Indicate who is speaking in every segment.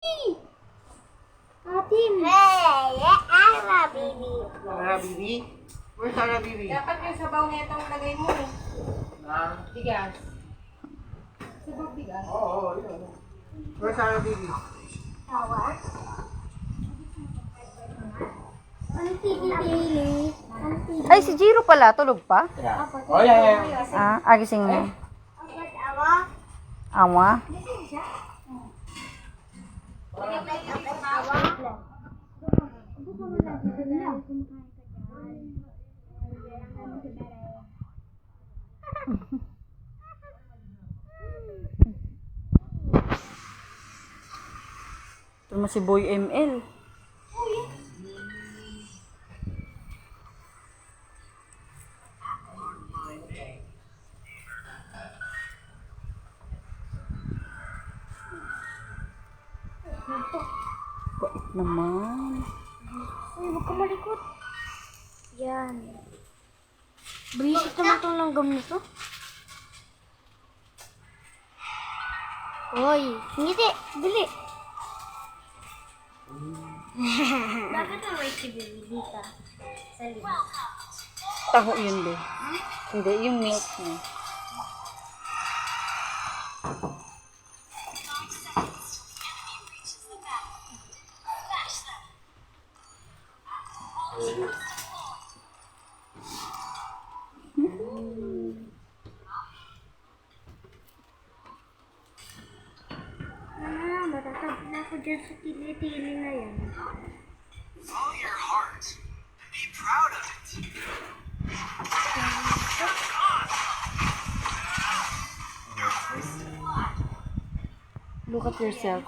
Speaker 1: Atin. Hey, Ara, baby.
Speaker 2: Ara, Bibi? Where's Ara, Bibi?
Speaker 3: Dapat yung sabaw na itong lagay mo. Bigas. Sabaw bigas.
Speaker 2: Oo, yun. Where's Ara, Bibi?
Speaker 1: Tawa. Ano pili?
Speaker 4: Ay, si Jiro pala. Tulog pa?
Speaker 2: Oh, yeah.
Speaker 4: Agising mo.
Speaker 1: Awa.
Speaker 4: Awa. Ito naman si Boy ML. Bait naman.
Speaker 1: Uy, huwag ka malikot. Yan. Bisit naman itong langgam nito. Hoy, ngiti. Dili. Bakit ang may si Bibi dito? Sa limas.
Speaker 4: Taho yun, be. Hindi, yung milk niya.
Speaker 1: Matatab na ako dyan sa tili-tili na yan.
Speaker 5: Follow your heart and be proud of it.
Speaker 4: Look at yourself.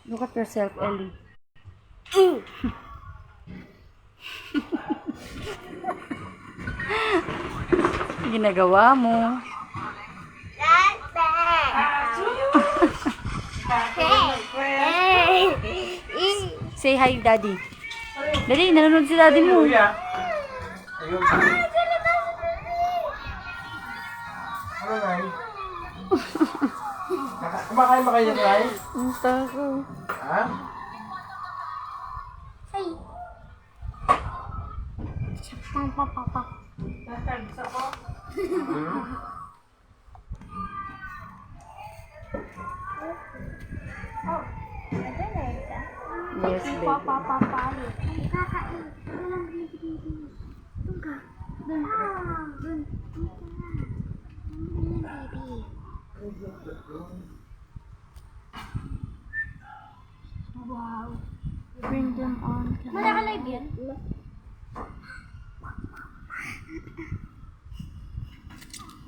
Speaker 4: Look at yourself, Ellie. Ginagawa mo. Say hi, Daddy. Daddy, nanonood si Daddy mo.
Speaker 2: Ayun. Ano, Ray? Kumakain ba kayo, Ray?
Speaker 4: Ang tako.
Speaker 2: Ha?
Speaker 1: Ay. Papa.
Speaker 4: Yes, baby.
Speaker 1: Papa. Kakain. Walang baby. Doon ka. Doon. Doon. Baby. Wow. Bring them on. Wala ka live yan?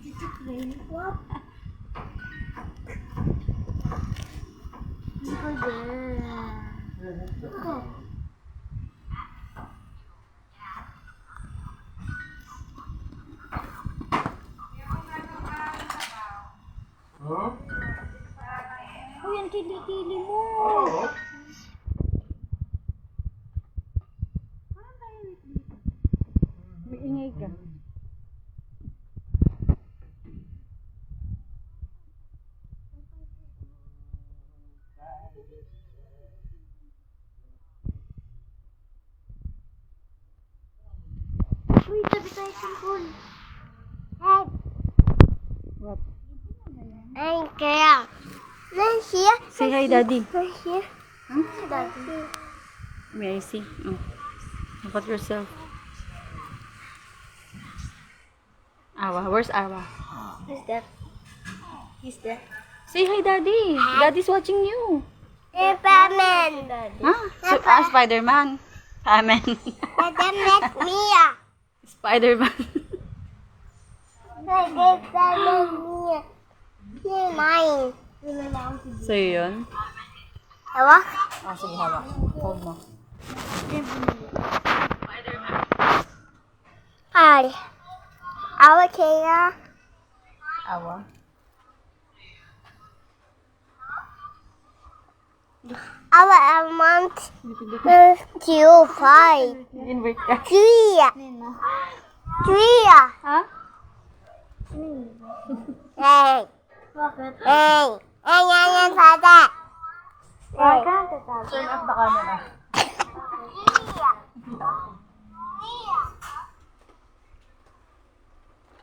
Speaker 1: Dito train. What? Dito Go.
Speaker 2: Huh?
Speaker 1: Oh, yan kili-kili mo.
Speaker 2: Oo.
Speaker 4: May ingay ka.
Speaker 1: Uy, tabi tayo sa phone. Hey.
Speaker 4: What?
Speaker 1: Ay, kaya. Let's here.
Speaker 4: Say hi, Daddy.
Speaker 1: Let's here. Daddy.
Speaker 4: May I see? Oh. Look at yourself. Awa. Where's Awa?
Speaker 1: Who's that? He's there.
Speaker 4: Say hi, Daddy. Daddy's watching you.
Speaker 1: Superman.
Speaker 4: Huh? Spider-Man. Amen.
Speaker 1: Daddy met me.
Speaker 4: Spider-Man.
Speaker 1: Daddy met me. He's mine.
Speaker 4: Sa'yo yun?
Speaker 1: Ewa?
Speaker 4: Sige, hawak. Hold mo.
Speaker 1: Hi. Our Kaya.
Speaker 4: Awa.
Speaker 1: Our amount is 5.
Speaker 4: Invite ka.
Speaker 1: 3.
Speaker 4: Ha?
Speaker 1: Hey. Hey.
Speaker 4: Turn off the camera.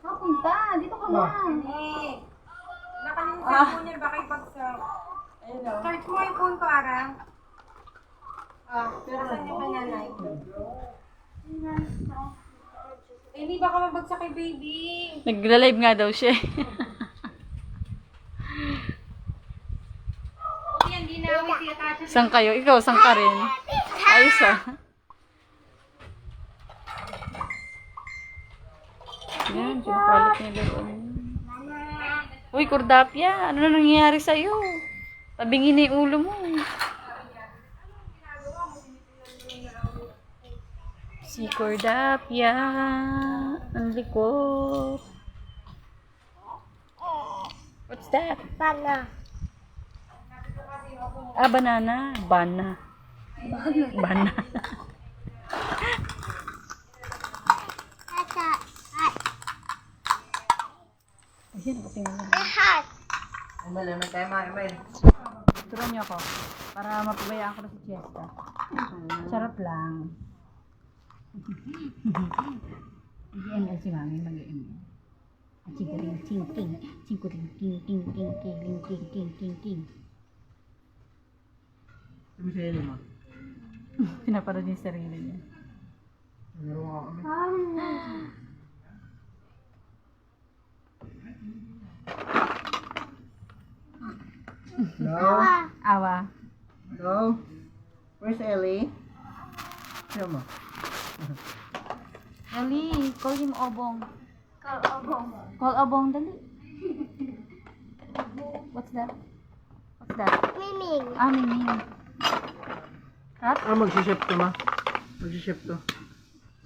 Speaker 4: Punta, dito ka na.
Speaker 3: Nakalimutan mo niya, baka ibagsak. Start mo yung phone ko, Ara. Nasaan yung kay nanay? Hindi, baka mabagsak kay baby.
Speaker 4: Nagla-live nga daw siya.
Speaker 3: Yan, di na awit siya kasi.
Speaker 4: Sang kayo? Ikaw, sang ka rin. Ayos ah. Yan, pinapalit niya doon. Uy, Cordapia, ano na nangyayari sa'yo? Tabingin na yung ulo mo. Si Cordapia, ang likot. What's that?
Speaker 1: Bana.
Speaker 4: Ah, banana. Bana. Bana. Ayan, patingin lang.
Speaker 2: Emel, Emel, tayo mga Emel.
Speaker 4: Turuan niyo ako. Para mapabayaan ko na si Chesta. Sarap lang. Mag-ML si Mami, mag-ML. Ching-ting, ching-ting, ching-ting, ting-ting, ting-ting, ting-ting, ting-ting, ting.
Speaker 2: Sabi sa'yo naman.
Speaker 4: Pinaparad yung sarili niya.
Speaker 2: Nagaro nga kami. Hello?
Speaker 4: Awa.
Speaker 2: Hello? Where's Ellie? Siya mo.
Speaker 4: Ellie, call him Obong. Call Obong, dali. What's that? What's that?
Speaker 1: Miming.
Speaker 4: Ah, Miming. Kat?
Speaker 2: Ah, mag-ship to ma. Mag-ship to.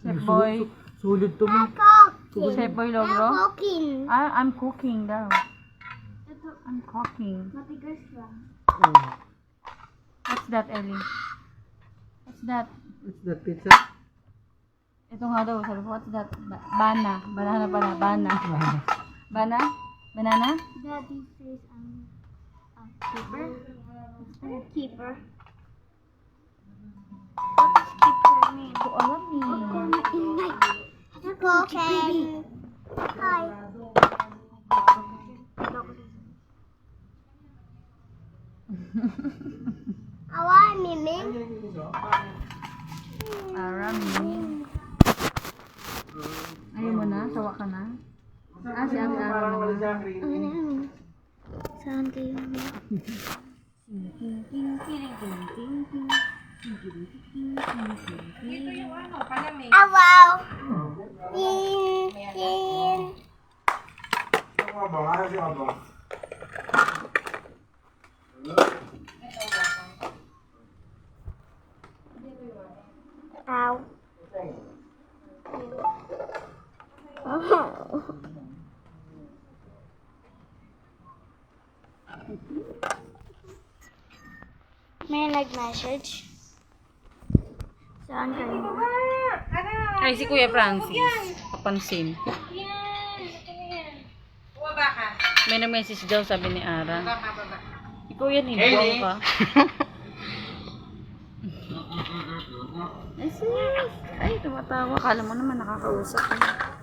Speaker 4: Chef Boy.
Speaker 2: Sulod to mo.
Speaker 4: Chef Boy Logro?
Speaker 1: Cooking.
Speaker 4: Ah, I'm cooking daw. I'm cooking.
Speaker 1: Matigas lang.
Speaker 4: What's that, Ellie? What's that?
Speaker 2: What's that pizza?
Speaker 4: Ito nga daw, sabi ko, what's that? Bana. Banana pala. Bana. Bana? Banana?
Speaker 1: Daddy says keeper. Keeper. What's keeper mean?
Speaker 4: Ko alam eh.
Speaker 1: Cooking. Hi. Awa, Miming.
Speaker 4: Aram. Ayaw mo na? Sawa ka na? Ah, si Ate Aram naman.
Speaker 1: Saan kayo?
Speaker 3: Dito yung ano, palamig.
Speaker 1: Awaw. Tin. Tin.
Speaker 2: Ano ba? Ano ba?
Speaker 1: Ow. May nag-message. Saan kayo?
Speaker 3: Ara!
Speaker 4: Ay, si Kuya Francis. Kapansin.
Speaker 3: Yan! Ito na yan. Bumaba ka.
Speaker 4: May na-message daw, sabi ni Ara.
Speaker 3: Baba.
Speaker 4: Ikaw yan,
Speaker 2: Hey,
Speaker 4: hibuang
Speaker 2: Lee.
Speaker 4: ka. Ay, sis. Ay, tumatawa. Kala mo naman nakakausap.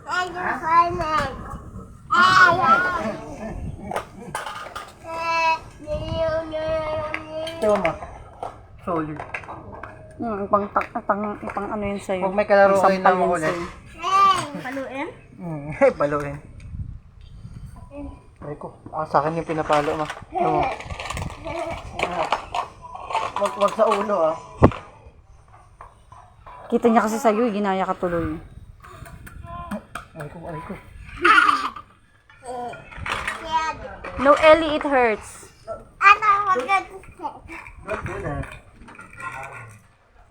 Speaker 1: I just find it.
Speaker 2: Ito ma. Solid.
Speaker 4: Pang ano yun sa'yo.
Speaker 2: Huwag may kalaro kayo
Speaker 4: Sampal
Speaker 2: na
Speaker 4: yun
Speaker 2: makulit.
Speaker 4: sa'yo.
Speaker 1: Paluin?
Speaker 2: Paluin. Ay ko. Sa akin yung pinapalo ma. Ano mo? Wag sa ulo ah.
Speaker 4: Kita niya kasi sa'yo, ginaya ka tuloy.
Speaker 2: Ay ko.
Speaker 4: No, Ellie, it hurts.
Speaker 1: Ano? Wag na
Speaker 2: Not good ah.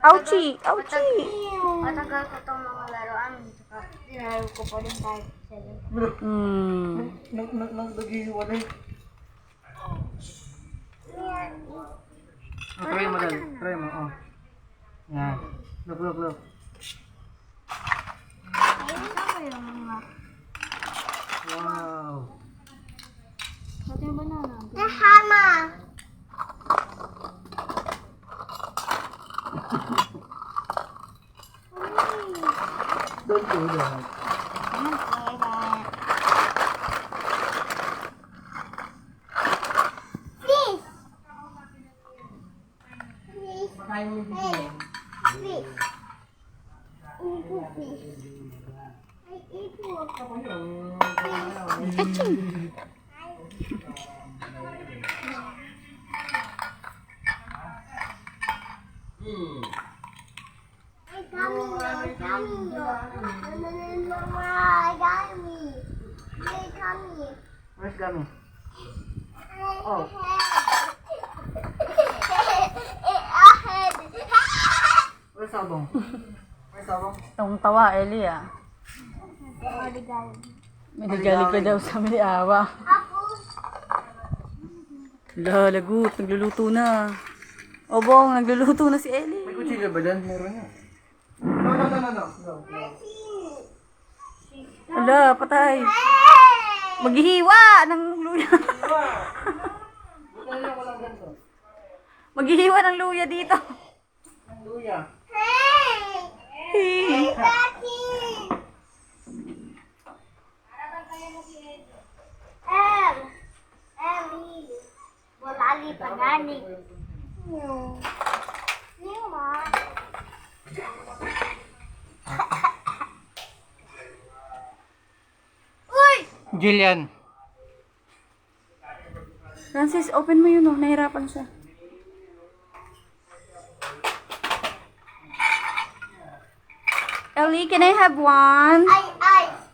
Speaker 4: Ouchie! Ouchie!
Speaker 1: matagal ko itong mga laruan. Dinaro ko pa rin kahit 7.
Speaker 2: Naghihiwalay. Try mo dali. Try mo. Oh. Yan. Look.
Speaker 1: Ayun sa ko yung mga...
Speaker 2: Wow.
Speaker 1: Pati yung banana.
Speaker 3: Hama.
Speaker 2: Don't do that. Pakain mo yung fish.
Speaker 3: Fish. I eat
Speaker 2: Where's Gummy? Oh. Where's Sabong? Where's Sabong?
Speaker 4: Tawang-tawa, Eli ah. Maligalig ka daw sa Miliawa. Lagot, nagluluto na. O Bong, nagluluto na si Eli.
Speaker 2: May kutsilyo ba dyan? Meron yan. No.
Speaker 4: Ala, patay. Maghihiwa ng luya. Maghihiwa ng luya dito.
Speaker 2: Luya.
Speaker 1: Wala pagani.
Speaker 2: Jillian.
Speaker 4: Francis, open mo yun oh. Nahirapan siya. Ellie, can I have one?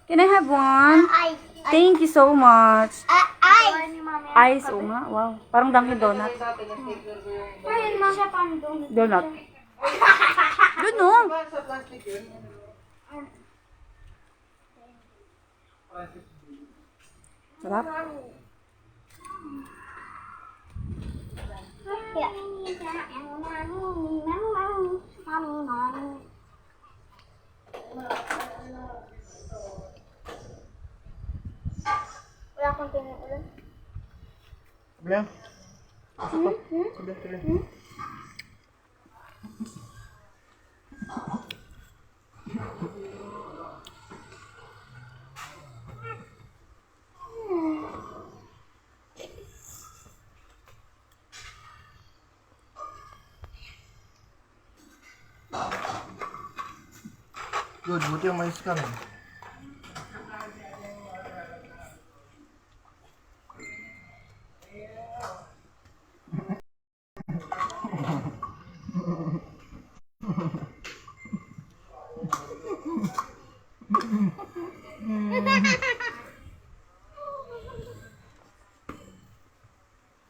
Speaker 4: Can I have one? Thank you so much. Ice, oh nga. Wow. Parang Dunkin' Donut. Donut. Yun oh.
Speaker 2: Sa plastic yun.
Speaker 4: Sarap.
Speaker 1: Wala akong tinuulan.
Speaker 2: Bilang. Bilang. Good, buti yung mais ka rin.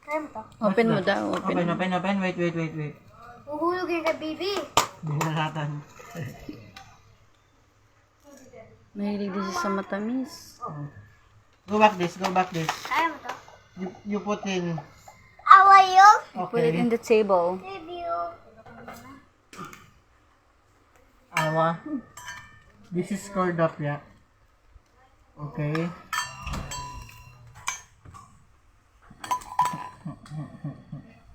Speaker 1: Kaya mo to?
Speaker 4: Open mo daw. Open.
Speaker 2: Open. Wait.
Speaker 1: Uhulog yung kay baby.
Speaker 2: Binalatan.
Speaker 4: Mahilig din siya sa matamis.
Speaker 2: Go back this.
Speaker 1: Kaya mo to?
Speaker 2: You put in.
Speaker 1: Awayo?
Speaker 4: Put it in the table.
Speaker 1: Baby.
Speaker 2: Awa. This is scored up, yeah. Okay.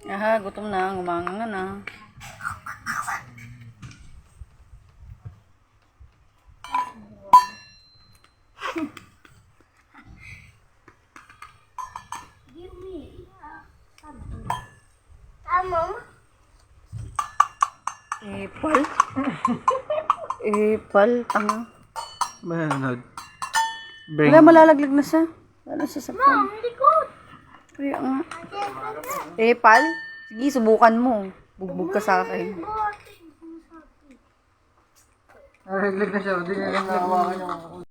Speaker 4: Aha, gutom na. Ngumangangan na.
Speaker 1: Mom?
Speaker 4: Epal? Epal, tanga.
Speaker 2: Manod.
Speaker 4: Wala, malalaglag na siya. Wala siya sa phone.
Speaker 1: Hindi ko.
Speaker 4: Kaya nga. Epal? Sige, subukan mo. Bugbog ka sa akin.
Speaker 2: Nalaglag na siya. Hindi niya lang nahawakan yung